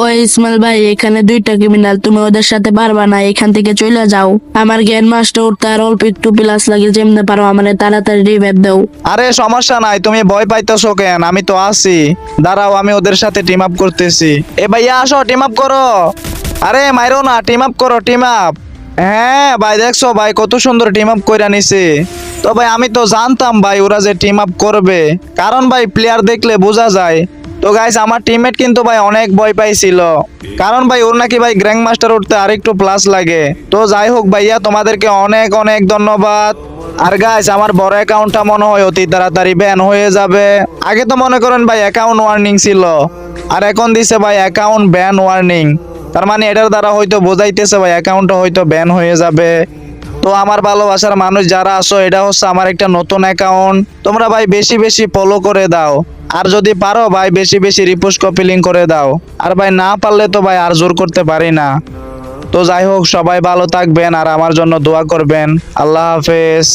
ওই ইসমাইল ভাই, এখানে দুইটা ক্রিমিনাল, তুমি ওদের সাথে পারবা না, এখান থেকে চলে যাও। আমার জ্ঞান মাস্টার উঠতে আর অল্প একটু প্লাস লাগে, যেমনে পারো আমার তাড়াতাড়ি রিভাইভ দাও। আরে সমস্যা নাই, তুমি ভয় পাইতেছো কেন? আমি তো আছি, দাঁড়াও আমি ওদের সাথে টিম আপ করতেছি। এ ভাইয়া আসো, টিম আপ করো। আরে মাইরো না, টিম আপ করো, টিম আপ। হ্যাঁ ভাই, দেখছো ভাই কত সুন্দর টিম আপ কইরা নিছে। তো ভাই আমি তো জানতাম ভাই ওরা যে টিম আপ করবে, কারণ ভাই প্লেয়ার দেখলে বোঝা যায়। তো গাইস আমার টিমমেট কিন্তু ভাই অনেক ভয় পাইছিল, কারণ ভাই ওর নাকি ভাই গ্র্যান্ড মাস্টার উঠতে আরেকটু প্লাস লাগে। তো যাই হোক ভাইয়া, তোমাদেরকে অনেক অনেক ধন্যবাদ। আর গাইস আমার বড় অ্যাকাউন্টটা মনে হয় অতি তাড়াতাড়ি ব্যান হয়ে যাবে। আগে তো মনে করেন ভাই অ্যাকাউন্ট ওয়ার্নিং ছিল, আর এখন দিছে ভাই অ্যাকাউন্ট ব্যান ওয়ার্নিং। তার মানে এটার দ্বারা হয়তো বোঝাইতেছে ভাই অ্যাকাউন্টটা হয়তো ব্যান হয়ে যাবে। তো আমার ভালোবাসার মানুষ যারা আছো, এটা হচ্ছে আমার একটা নতুন অ্যাকাউন্ট, তোমরা ভাই বেশি বেশি ফলো করে দাও। আর যদি পারো ভাই বেশি বেশি রিপোস্ট কপি লিঙ্ক করে দাও। আর ভাই না পারলে তো ভাই আর জোর করতে পারি না। তো যাই হোক, সবাই ভালো থাকবেন আর আমার জন্য দোয়া করবেন। আল্লাহ হাফেজ।